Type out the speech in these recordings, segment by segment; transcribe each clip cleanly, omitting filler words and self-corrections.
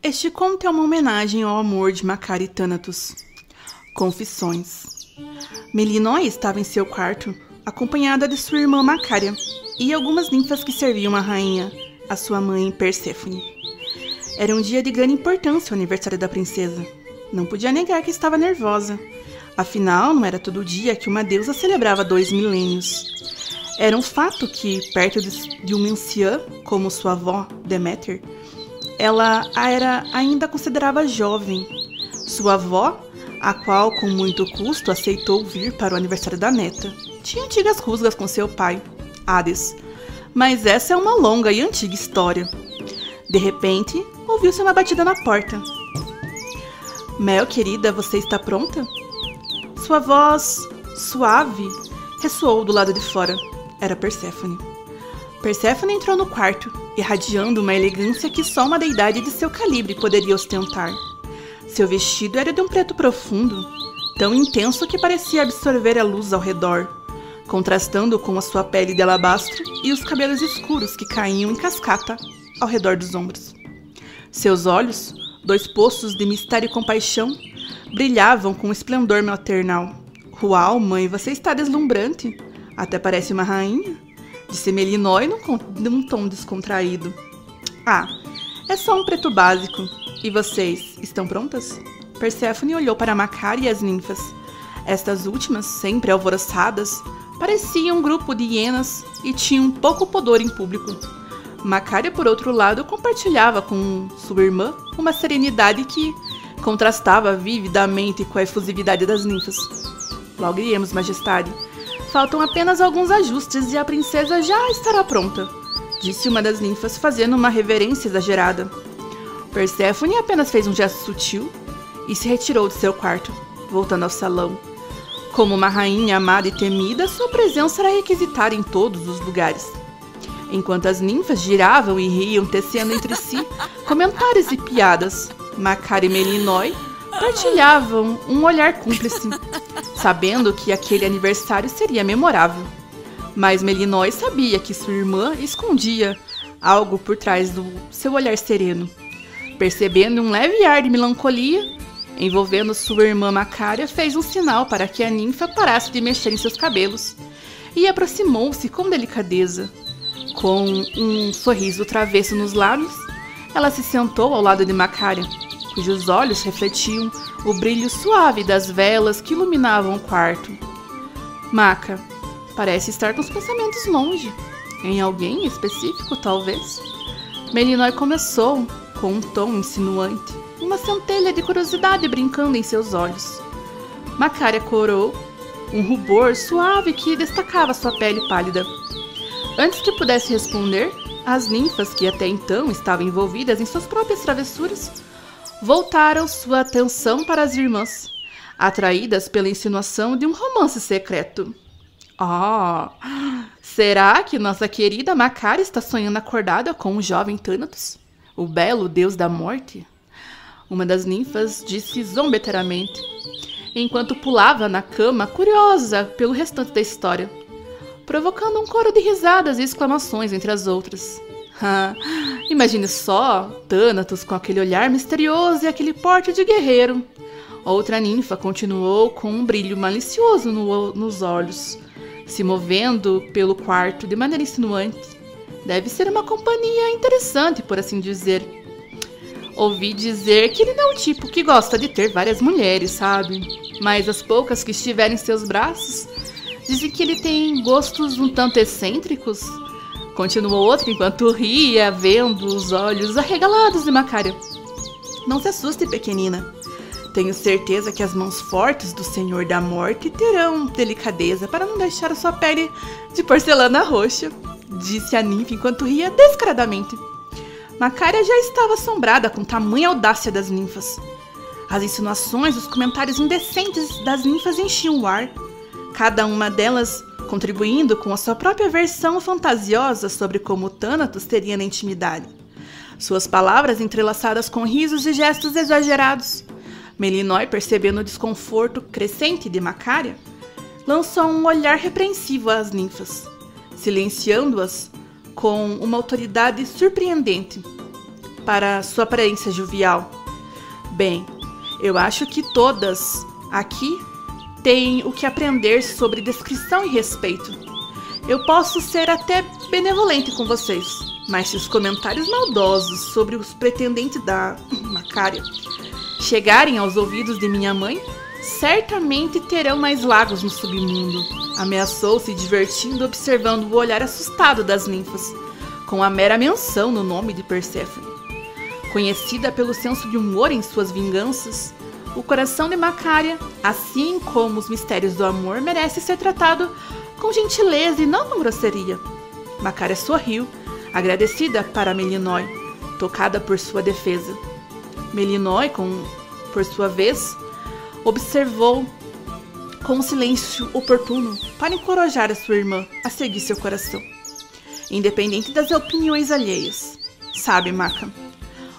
Este conto é uma homenagem ao amor de Macária e Thanatos. Confissões. Melinói estava em seu quarto, acompanhada de sua irmã Macária e algumas ninfas que serviam a rainha, a sua mãe Perséfone. Era um dia de grande importância o aniversário da princesa. Não podia negar que estava nervosa. Afinal, não era todo dia que uma deusa celebrava 2 milênios. Era um fato que, perto de uma anciã, como sua avó, Deméter, ela a era ainda considerava jovem. Sua avó, a qual com muito custo aceitou vir para o aniversário da neta, tinha antigas rusgas com seu pai, Hades. Mas essa é uma longa e antiga história. De repente, ouviu-se uma batida na porta. Mel, querida, você está pronta? Sua voz suave ressoou do lado de fora. Era Perséfone. Perséfone entrou no quarto, irradiando uma elegância que só uma deidade de seu calibre poderia ostentar. Seu vestido era de um preto profundo, tão intenso que parecia absorver a luz ao redor, contrastando com a sua pele de alabastro e os cabelos escuros que caíam em cascata ao redor dos ombros. Seus olhos, 2 poços de mistério e compaixão, brilhavam com esplendor maternal. Uau, mãe, você está deslumbrante. Até parece uma rainha, disse Melinói num tom descontraído. Ah, é só um preto básico. E vocês, estão prontas? Perséfone olhou para Macária e as ninfas. Estas últimas, sempre alvoroçadas, pareciam um grupo de hienas e tinham pouco pudor em público. Macária, por outro lado, compartilhava com sua irmã uma serenidade que contrastava vividamente com a efusividade das ninfas. Logo iremos, majestade. Faltam apenas alguns ajustes e a princesa já estará pronta, disse uma das ninfas, fazendo uma reverência exagerada. Perséfone apenas fez um gesto sutil e se retirou de seu quarto, voltando ao salão. Como uma rainha amada e temida, sua presença era requisitada em todos os lugares. Enquanto as ninfas giravam e riam, tecendo entre si comentários e piadas, Macária e Melinói partilhavam um olhar cúmplice, sabendo que aquele aniversário seria memorável. Mas Melinói sabia que sua irmã escondia algo por trás do seu olhar sereno. Percebendo um leve ar de melancolia envolvendo sua irmã Macária, fez um sinal para que a ninfa parasse de mexer em seus cabelos e aproximou-se com delicadeza. Com um sorriso travesso nos lábios, ela se sentou ao lado de Macária, cujos olhos refletiam o brilho suave das velas que iluminavam o quarto. Maca, parece estar com os pensamentos longe. Em alguém específico, talvez? Melinói começou com um tom insinuante, uma centelha de curiosidade brincando em seus olhos. Macária corou um rubor suave que destacava sua pele pálida. Antes que pudesse responder, as ninfas, que até então estavam envolvidas em suas próprias travessuras, voltaram sua atenção para as irmãs, atraídas pela insinuação de um romance secreto. Será que nossa querida Macária está sonhando acordada com o jovem Thanatos, o belo deus da morte? Uma das ninfas disse zombeteiramente, enquanto pulava na cama, curiosa pelo restante da história, provocando um coro de risadas e exclamações entre as outras. Imagine só, Thanatos com aquele olhar misterioso e aquele porte de guerreiro. Outra ninfa continuou com um brilho malicioso nos olhos, se movendo pelo quarto de maneira insinuante. Deve ser uma companhia interessante, por assim dizer. Ouvi dizer que ele não é o tipo que gosta de ter várias mulheres, sabe? Mas as poucas que estiverem em seus braços dizem que ele tem gostos um tanto excêntricos. Continuou outra enquanto ria, vendo os olhos arregalados de Macária. Não se assuste, pequenina. Tenho certeza que as mãos fortes do Senhor da Morte terão delicadeza para não deixar a sua pele de porcelana roxa, disse a ninfa enquanto ria descaradamente. Macária já estava assombrada com tamanha audácia das ninfas. As insinuações, os comentários indecentes das ninfas enchiam o ar, cada uma delas contribuindo com a sua própria versão fantasiosa sobre como Thanatos teria na intimidade. Suas palavras entrelaçadas com risos e gestos exagerados. Melinói, percebendo o desconforto crescente de Macária, lançou um olhar repreensivo às ninfas, silenciando-as com uma autoridade surpreendente. para sua aparência jovial. Bem, eu acho que todas aqui têm o que aprender sobre descrição e respeito. Eu posso ser até benevolente com vocês, mas se os comentários maldosos sobre os pretendentes da Macária chegarem aos ouvidos de minha mãe, certamente terão mais lagos no submundo. Ameaçou, se divertindo, observando o olhar assustado das ninfas, com a mera menção no nome de Perséfone. Conhecida pelo senso de humor em suas vinganças, o coração de Macária, assim como os mistérios do amor, merece ser tratado com gentileza e não com grosseria. Macária sorriu, agradecida para Melinói, tocada por sua defesa. Melinói, por sua vez, observou com um silêncio oportuno para encorajar a sua irmã a seguir seu coração, independente das opiniões alheias. Sabe, Maca,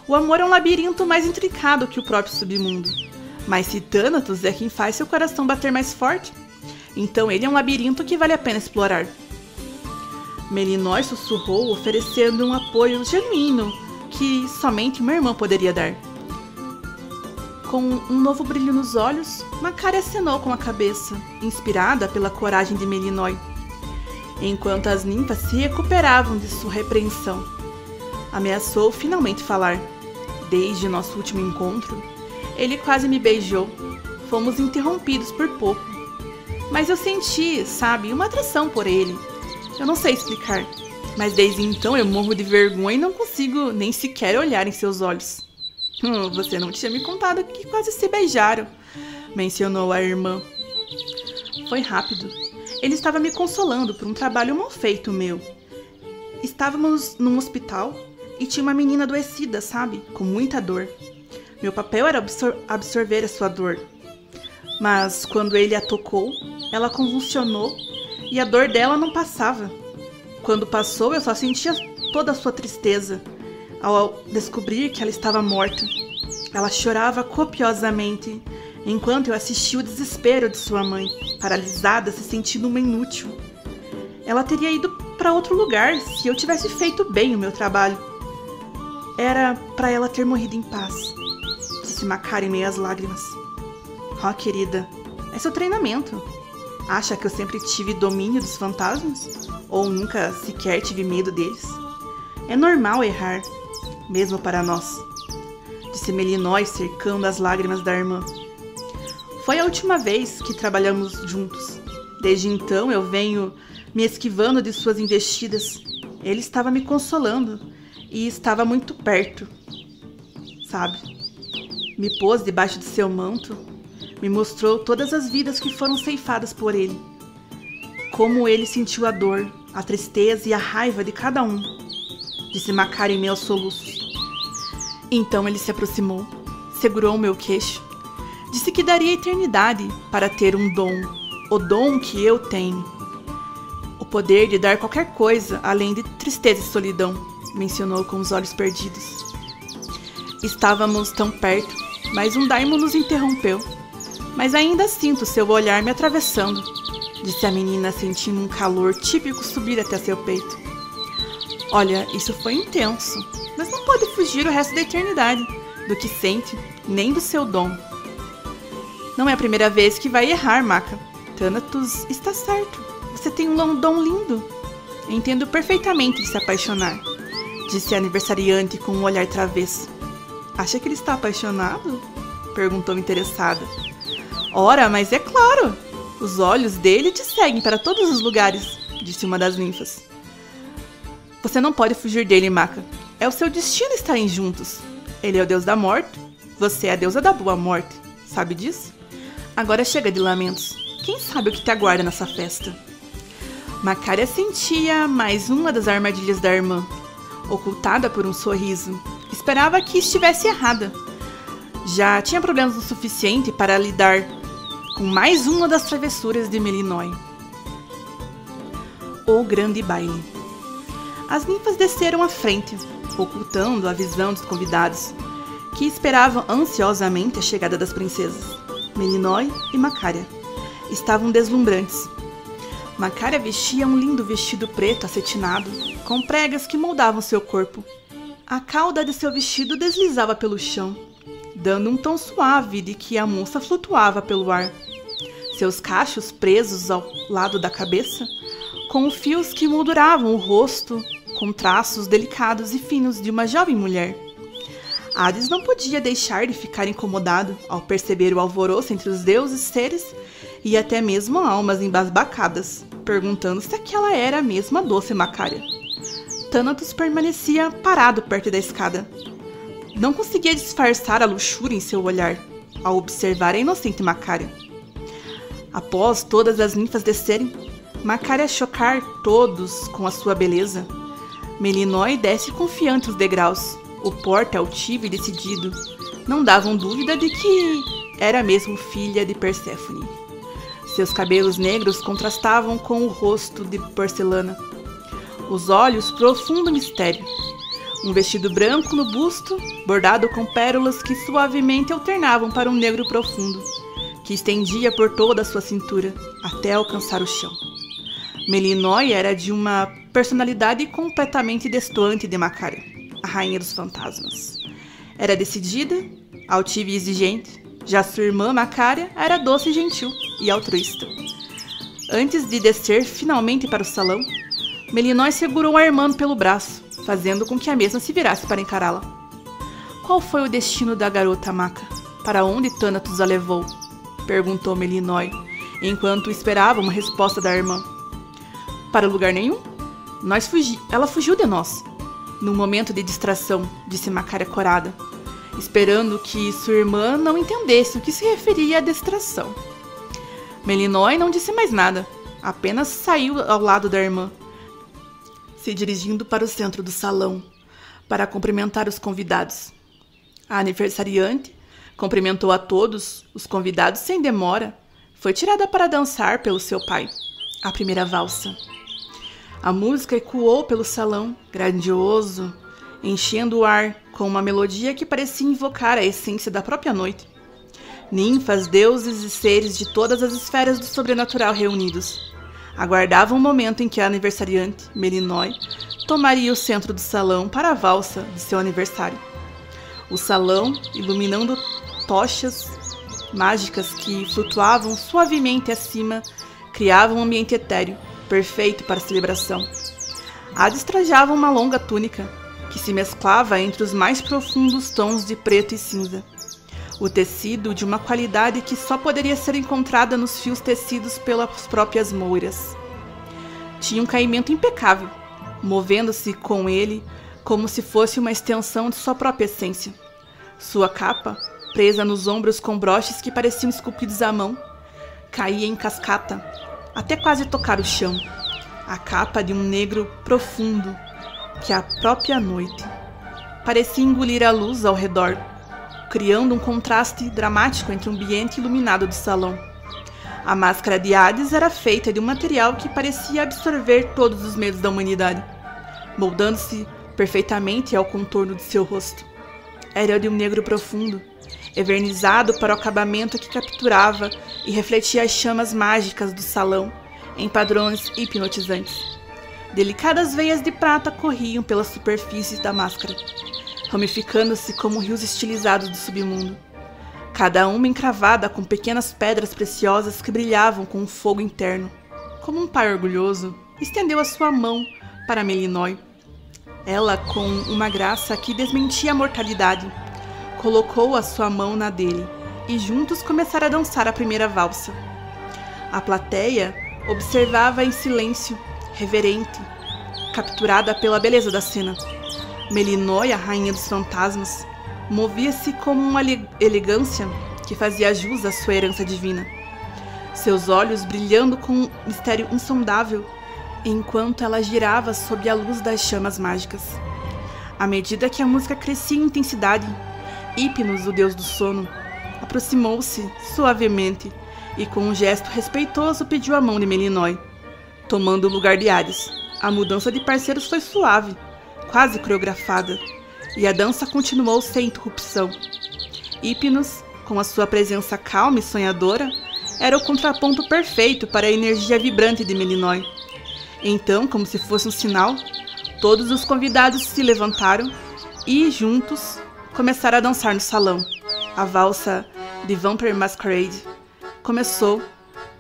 o amor é um labirinto mais intricado que o próprio submundo, mas se Thanatos é quem faz seu coração bater mais forte, então ele é um labirinto que vale a pena explorar. Melinói sussurrou, oferecendo um apoio genuíno que somente uma irmã poderia dar. Com um novo brilho nos olhos, Macária acenou com a cabeça, inspirada pela coragem de Melinói, enquanto as ninfas se recuperavam de sua repreensão. Ameaçou finalmente falar. Desde nosso último encontro, ele quase me beijou. Fomos interrompidos por pouco. Mas eu senti, sabe, uma atração por ele. Eu não sei explicar, mas desde então eu morro de vergonha e não consigo nem sequer olhar em seus olhos. Você não tinha me contado que quase se beijaram, mencionou a irmã. Foi rápido. Ele estava me consolando por um trabalho mal feito meu. Estávamos num hospital e tinha uma menina adoecida, sabe? Com muita dor. Meu papel era absorver a sua dor. Mas quando ele a tocou, ela convulsionou e a dor dela não passava. Quando passou, eu só sentia toda a sua tristeza ao descobrir que ela estava morta. Ela chorava copiosamente, enquanto eu assistia o desespero de sua mãe, paralisada, se sentindo uma inútil. Ela teria ido para outro lugar se eu tivesse feito bem o meu trabalho. Era para ela ter morrido em paz, disse Macária em meio às lágrimas. Oh, querida, é seu treinamento. Acha que eu sempre tive domínio dos fantasmas? Ou nunca sequer tive medo deles? É normal errar, mesmo para nós, disse Melinói, cercando as lágrimas da irmã. Foi a última vez que trabalhamos juntos. Desde então eu venho me esquivando de suas investidas. Ele estava me consolando e estava muito perto, sabe? Me pôs debaixo de seu manto, me mostrou todas as vidas que foram ceifadas por ele. Como ele sentiu a dor, a tristeza e a raiva de cada um, disse Macária em meus soluços. Então ele se aproximou, segurou o meu queixo, disse que daria eternidade para ter um dom, o dom que eu tenho. O poder de dar qualquer coisa além de tristeza e solidão, mencionou com os olhos perdidos. Estávamos tão perto, mas um daimon nos interrompeu. Mas ainda sinto seu olhar me atravessando, disse a menina, sentindo um calor típico subir até seu peito. Olha, isso foi intenso, mas não pode fugir o resto da eternidade, do que sente, nem do seu dom. Não é a primeira vez que vai errar, Maca. Thanatos está certo. Você tem um dom lindo. Entendo perfeitamente de se apaixonar, disse a aniversariante com um olhar travesso. Acha que ele está apaixonado? Perguntou interessada. Ora, mas é claro. Os olhos dele te seguem para todos os lugares, disse uma das ninfas. Você não pode fugir dele, Maca. É o seu destino estarem juntos. Ele é o deus da morte, você é a deusa da boa morte. Sabe disso? Agora chega de lamentos. Quem sabe o que te aguarda nessa festa? Macária sentia mais uma das armadilhas da irmã, ocultada por um sorriso. Esperava que estivesse errada. Já tinha problemas o suficiente para lidar com mais uma das travessuras de Melinói. O grande baile. As ninfas desceram à frente, ocultando a visão dos convidados, que esperavam ansiosamente a chegada das princesas. Melinói e Macária estavam deslumbrantes. Macária vestia um lindo vestido preto acetinado, com pregas que moldavam seu corpo. A cauda de seu vestido deslizava pelo chão, dando um tom suave de que a moça flutuava pelo ar. Seus cachos presos ao lado da cabeça, com fios que molduravam o rosto, com traços delicados e finos de uma jovem mulher. Hades não podia deixar de ficar incomodado ao perceber o alvoroço entre os deuses, seres e até mesmo almas embasbacadas, perguntando se aquela era a mesma doce Macária. Thanatos permanecia parado perto da escada. Não conseguia disfarçar a luxúria em seu olhar ao observar a inocente Macária. Após todas as ninfas descerem, Macária chocar todos com a sua beleza, Melinói desce confiante os degraus. O porte altivo e decidido não davam dúvida de que era mesmo filha de Perséfone. Seus cabelos negros contrastavam com o rosto de porcelana. Os olhos, profundo mistério. Um vestido branco no busto, bordado com pérolas que suavemente alternavam para um negro profundo, que estendia por toda a sua cintura, até alcançar o chão. Melinói era de uma personalidade completamente destoante de Macária, a rainha dos fantasmas. Era decidida, altiva e exigente. Já sua irmã Macária era doce e gentil e altruísta. Antes de descer finalmente para o salão, Melinói segurou a irmã pelo braço, fazendo com que a mesma se virasse para encará-la. Qual foi o destino da garota Maca? Para onde Thanatos a levou? Perguntou Melinói, enquanto esperava uma resposta da irmã. Para lugar nenhum? Ela fugiu de nós. Num momento de distração, disse Macária corada, esperando que sua irmã não entendesse o que se referia à distração. Melinói não disse mais nada, apenas saiu ao lado da irmã, se dirigindo para o centro do salão, para cumprimentar os convidados. A aniversariante cumprimentou a todos os convidados sem demora. Foi tirada para dançar pelo seu pai, a primeira valsa. A música ecoou pelo salão, grandioso, enchendo o ar com uma melodia que parecia invocar a essência da própria noite. Ninfas, deuses e seres de todas as esferas do sobrenatural reunidos aguardavam o momento em que a aniversariante, Melinói, tomaria o centro do salão para a valsa de seu aniversário. O salão, iluminando tochas mágicas que flutuavam suavemente acima, criava um ambiente etéreo, perfeito para a celebração. Hades trajava uma longa túnica, que se mesclava entre os mais profundos tons de preto e cinza. O tecido de uma qualidade que só poderia ser encontrada nos fios tecidos pelas próprias moiras. Tinha um caimento impecável, movendo-se com ele como se fosse uma extensão de sua própria essência. Sua capa, presa nos ombros com broches que pareciam esculpidos à mão, caía em cascata, até quase tocar o chão. A capa de um negro profundo, que a própria noite parecia engolir a luz ao redor, criando um contraste dramático entre o ambiente iluminado do salão. A máscara de Hades era feita de um material que parecia absorver todos os medos da humanidade, moldando-se perfeitamente ao contorno de seu rosto. Era de um negro profundo, evernizado para o acabamento que capturava e refletia as chamas mágicas do salão em padrões hipnotizantes. Delicadas veias de prata corriam pelas superfícies da máscara, ramificando-se como rios estilizados do submundo, cada uma encravada com pequenas pedras preciosas que brilhavam com um fogo interno. Como um pai orgulhoso, estendeu a sua mão para Melinói. Ela, com uma graça que desmentia a mortalidade, colocou a sua mão na dele, e juntos começaram a dançar a primeira valsa. A plateia observava em silêncio, reverente, capturada pela beleza da cena. Melinói, a rainha dos fantasmas, movia-se com uma elegância que fazia jus à sua herança divina. Seus olhos brilhando com um mistério insondável, enquanto ela girava sob a luz das chamas mágicas. À medida que a música crescia em intensidade, Hipnos, o deus do sono, aproximou-se suavemente e, com um gesto respeitoso, pediu a mão de Melinói, tomando o lugar de Hades. A mudança de parceiros foi suave, quase coreografada, e a dança continuou sem interrupção. Hipnos, com a sua presença calma e sonhadora, era o contraponto perfeito para a energia vibrante de Melinói. Então, como se fosse um sinal, todos os convidados se levantaram e, juntos, começaram a dançar no salão. A valsa The Vampire Masquerade começou,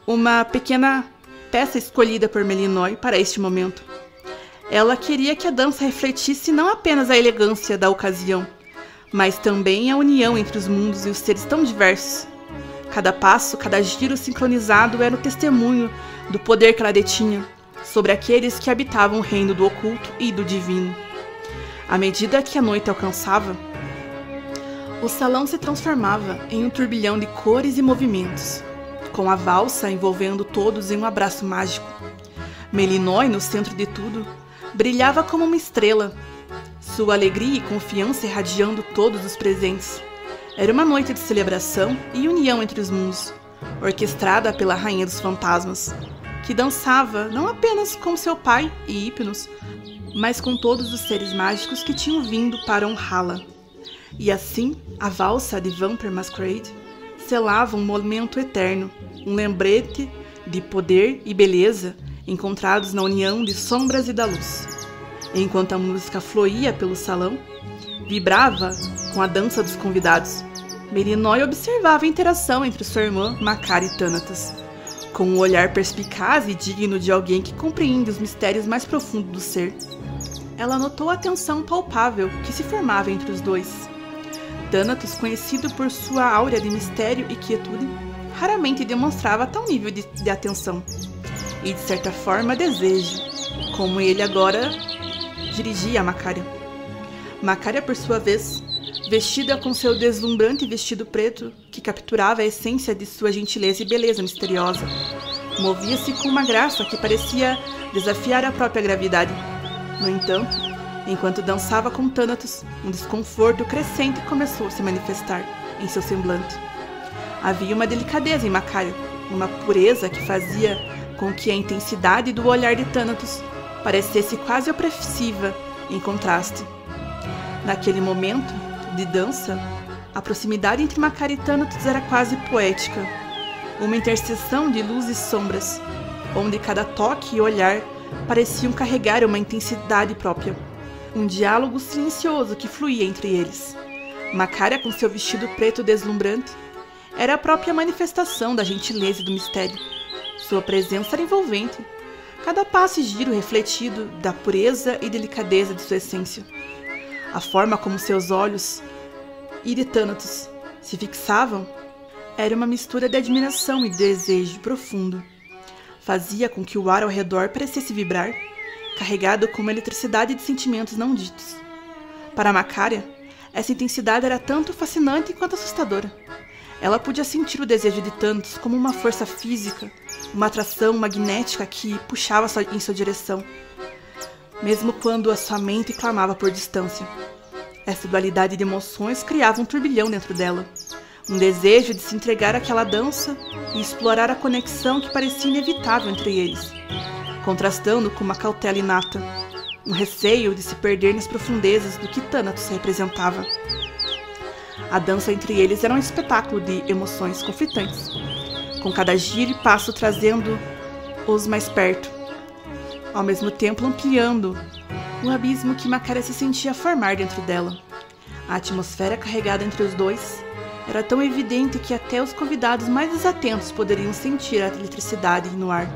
uma pequena peça escolhida por Melinoë para este momento. Ela queria que a dança refletisse não apenas a elegância da ocasião, mas também a união entre os mundos e os seres tão diversos. Cada passo, cada giro sincronizado era o testemunho do poder que ela detinha sobre aqueles que habitavam o reino do oculto e do divino. À medida que a noite alcançava, o salão se transformava em um turbilhão de cores e movimentos, com a valsa envolvendo todos em um abraço mágico. Melinoë, no centro de tudo, brilhava como uma estrela, sua alegria e confiança irradiando todos os presentes. Era uma noite de celebração e união entre os mundos, orquestrada pela Rainha dos Fantasmas, que dançava não apenas com seu pai e Hypnos, mas com todos os seres mágicos que tinham vindo para honrá-la. E assim, a valsa de Vampire Masquerade selava um momento eterno, um lembrete de poder e beleza encontrados na união de sombras e da luz. Enquanto a música fluía pelo salão, vibrava com a dança dos convidados, Melinoë observava a interação entre sua irmã Macaria e Thanatos, com um olhar perspicaz e digno de alguém que compreende os mistérios mais profundos do ser. Ela notou a tensão palpável que se formava entre os dois. Thanatos, conhecido por sua áurea de mistério e quietude, raramente demonstrava tal nível de atenção e, de certa forma, desejo, como ele agora dirigia a Macaria. Macaria, por sua vez, vestida com seu deslumbrante vestido preto, que capturava a essência de sua gentileza e beleza misteriosa, movia-se com uma graça que parecia desafiar a própria gravidade. No entanto, enquanto dançava com Thanatos, um desconforto crescente começou a se manifestar em seu semblante. Havia uma delicadeza em Macaria, uma pureza que fazia com que a intensidade do olhar de Thanatos parecesse quase opressiva em contraste. Naquele momento de dança, a proximidade entre Macaria e Thanatos era quase poética, uma interseção de luz e sombras, onde cada toque e olhar pareciam carregar uma intensidade própria, um diálogo silencioso que fluía entre eles. Macaria, com seu vestido preto deslumbrante, era a própria manifestação da gentileza e do mistério. Sua presença era envolvente, cada passo e giro refletido da pureza e delicadeza de sua essência. A forma como seus olhos e de Thanatos se fixavam era uma mistura de admiração e desejo profundo. Fazia com que o ar ao redor parecesse vibrar, carregado com uma eletricidade de sentimentos não ditos. Para Macaria, essa intensidade era tanto fascinante quanto assustadora. Ela podia sentir o desejo de Thanatos como uma força física, uma atração magnética que puxava em sua direção, mesmo quando a sua mente clamava por distância. Essa dualidade de emoções criava um turbilhão dentro dela, um desejo de se entregar àquela dança e explorar a conexão que parecia inevitável entre eles, contrastando com uma cautela inata, um receio de se perder nas profundezas do que Thanatos representava. A dança entre eles era um espetáculo de emoções conflitantes, com cada giro e passo trazendo-os mais perto, ao mesmo tempo ampliando o abismo que Macaria se sentia formar dentro dela. A atmosfera carregada entre os dois era tão evidente que até os convidados mais desatentos poderiam sentir a eletricidade no ar,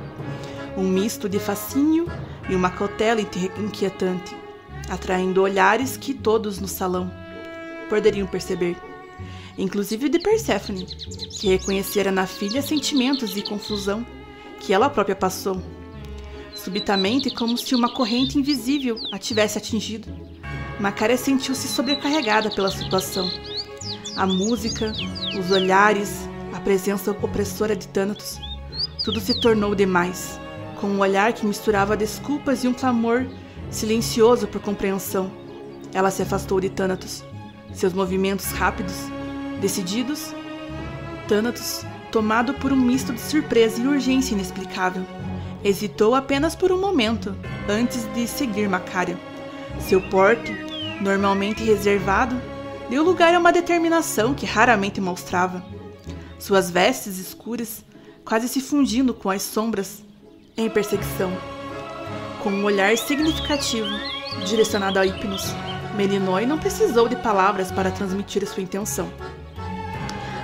um misto de fascínio e uma cautela inquietante, atraindo olhares que todos no salão poderiam perceber, inclusive de Perséfone, que reconhecera na filha sentimentos e confusão que ela própria passou. Subitamente, como se uma corrente invisível a tivesse atingido, Macaria sentiu-se sobrecarregada pela situação. A música, os olhares, a presença opressora de Thanatos, tudo se tornou demais, com um olhar que misturava desculpas e um clamor silencioso por compreensão. Ela se afastou de Thanatos, seus movimentos rápidos, decididos. Thanatos, tomado por um misto de surpresa e urgência inexplicável, hesitou apenas por um momento antes de seguir Macaria. Seu porte, normalmente reservado, deu lugar a uma determinação que raramente mostrava. Suas vestes escuras, quase se fundindo com as sombras, em perseguição. Com um olhar significativo, direcionado a Hypnos, Melinói não precisou de palavras para transmitir sua intenção.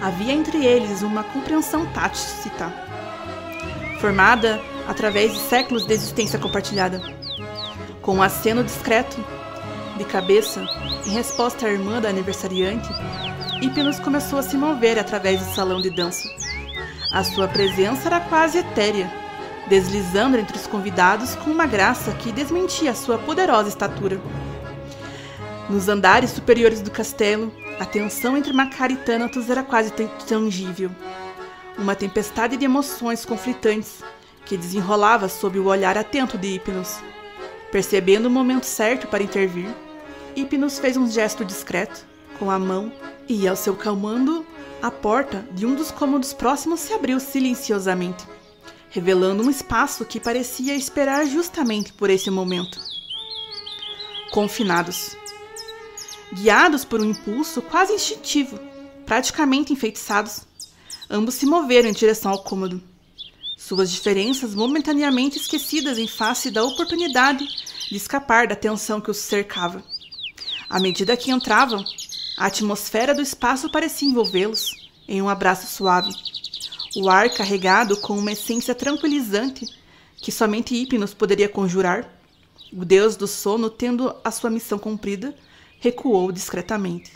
Havia entre eles uma compreensão tácita, formada através de séculos de existência compartilhada. Com um aceno discreto de cabeça, em resposta à irmã da aniversariante, Hypnos começou a se mover através do salão de dança. A sua presença era quase etérea, deslizando entre os convidados com uma graça que desmentia a sua poderosa estatura. Nos andares superiores do castelo, a tensão entre Macaria e Thanatos era quase tangível. Uma tempestade de emoções conflitantes que desenrolava sob o olhar atento de Hypnos. Percebendo o momento certo para intervir, Hypnos fez um gesto discreto com a mão e, ao seu comando, a porta de um dos cômodos próximos se abriu silenciosamente, revelando um espaço que parecia esperar justamente por esse momento. Confinados. Guiados por um impulso quase instintivo, praticamente enfeitiçados, ambos se moveram em direção ao cômodo. Suas diferenças momentaneamente esquecidas em face da oportunidade de escapar da tensão que os cercava. À medida que entravam, a atmosfera do espaço parecia envolvê-los em um abraço suave. O ar carregado com uma essência tranquilizante que somente Hypnos poderia conjurar, o deus do sono, tendo a sua missão cumprida, recuou discretamente,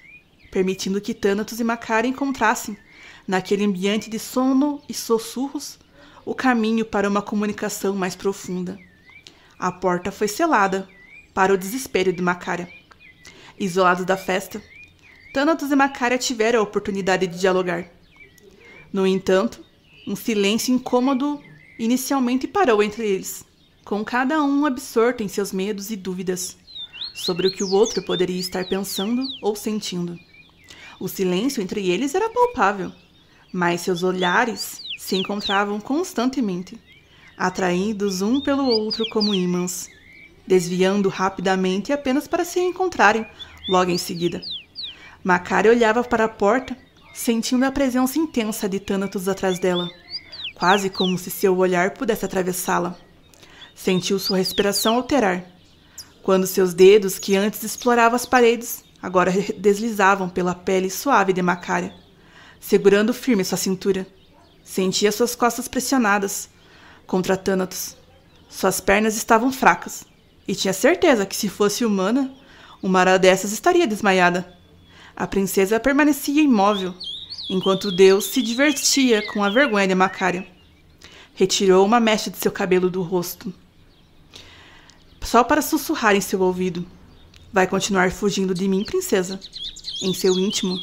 permitindo que Thanatos e Macaria encontrassem, naquele ambiente de sono e sussurros, o caminho para uma comunicação mais profunda. A porta foi selada, para o desespero de Macaria. Isolados da festa, Thanatos e Macaria tiveram a oportunidade de dialogar. No entanto, um silêncio incômodo inicialmente parou entre eles, com cada um absorto em seus medos e dúvidas sobre o que o outro poderia estar pensando ou sentindo. O silêncio entre eles era palpável, mas seus olhares se encontravam constantemente, atraídos um pelo outro como ímãs, desviando rapidamente apenas para se encontrarem logo em seguida. Macaria olhava para a porta, sentindo a presença intensa de Thanatos atrás dela, quase como se seu olhar pudesse atravessá-la. Sentiu sua respiração alterar, quando seus dedos, que antes exploravam as paredes, agora deslizavam pela pele suave de Macaria, segurando firme sua cintura. Sentia suas costas pressionadas contra Thanatos. Suas pernas estavam fracas, e tinha certeza que, se fosse humana, uma hora dessas estaria desmaiada. A princesa permanecia imóvel, enquanto o deus se divertia com a vergonha de Macaria. Retirou uma mecha de seu cabelo do rosto, só para sussurrar em seu ouvido: "Vai continuar fugindo de mim, princesa?" Em seu íntimo,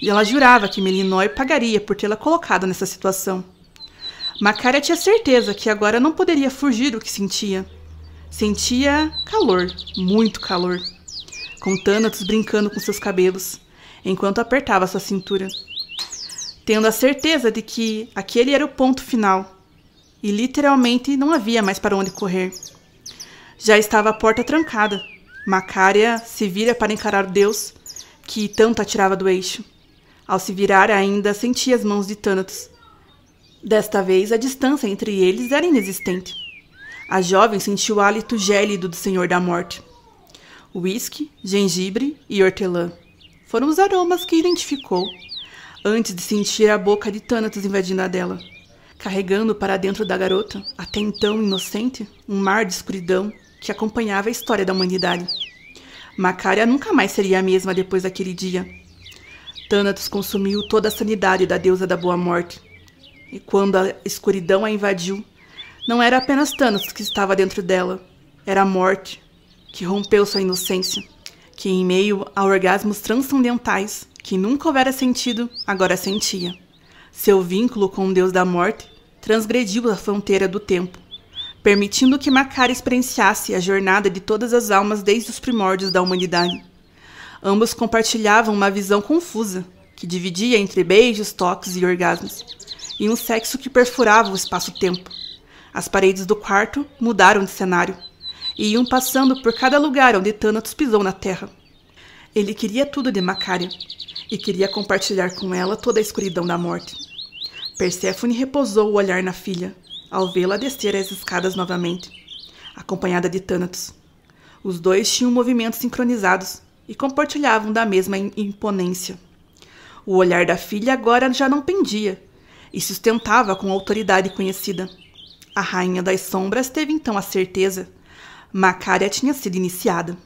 ela jurava que Melinói pagaria por tê-la colocado nessa situação. Macaria tinha certeza que agora não poderia fugir do que sentia. Sentia calor, muito calor, com Thanatos brincando com seus cabelos, enquanto apertava sua cintura, tendo a certeza de que aquele era o ponto final, e literalmente não havia mais para onde correr. Já estava a porta trancada. Macaria se vira para encarar o deus, que tanto a tirava do eixo. Ao se virar, ainda sentia as mãos de Thanatos. Desta vez, a distância entre eles era inexistente. A jovem sentiu o hálito gélido do Senhor da Morte. Uísque, gengibre e hortelã foram os aromas que identificou, antes de sentir a boca de Thanatos invadindo a dela, carregando para dentro da garota, até então inocente, um mar de escuridão que acompanhava a história da humanidade. Macaria nunca mais seria a mesma depois daquele dia. Thanatos consumiu toda a sanidade da deusa da boa morte. E quando a escuridão a invadiu, não era apenas Thanatos que estava dentro dela. Era a morte, que rompeu sua inocência, que em meio a orgasmos transcendentais que nunca houvera sentido, agora sentia. Seu vínculo com o deus da morte transgrediu a fronteira do tempo, permitindo que Macaria experienciasse a jornada de todas as almas desde os primórdios da humanidade. Ambos compartilhavam uma visão confusa, que dividia entre beijos, toques e orgasmos, e um sexo que perfurava o espaço-tempo. As paredes do quarto mudaram de cenário, e iam passando por cada lugar onde Thanatos pisou na terra. Ele queria tudo de Macaria, e queria compartilhar com ela toda a escuridão da morte. Perséfone repousou o olhar na filha, ao vê-la descer as escadas novamente, acompanhada de Thanatos. Os dois tinham movimentos sincronizados e compartilhavam da mesma imponência. O olhar da filha agora já não pendia e se sustentava com autoridade conhecida. A rainha das sombras teve então a certeza. Macária tinha sido iniciada.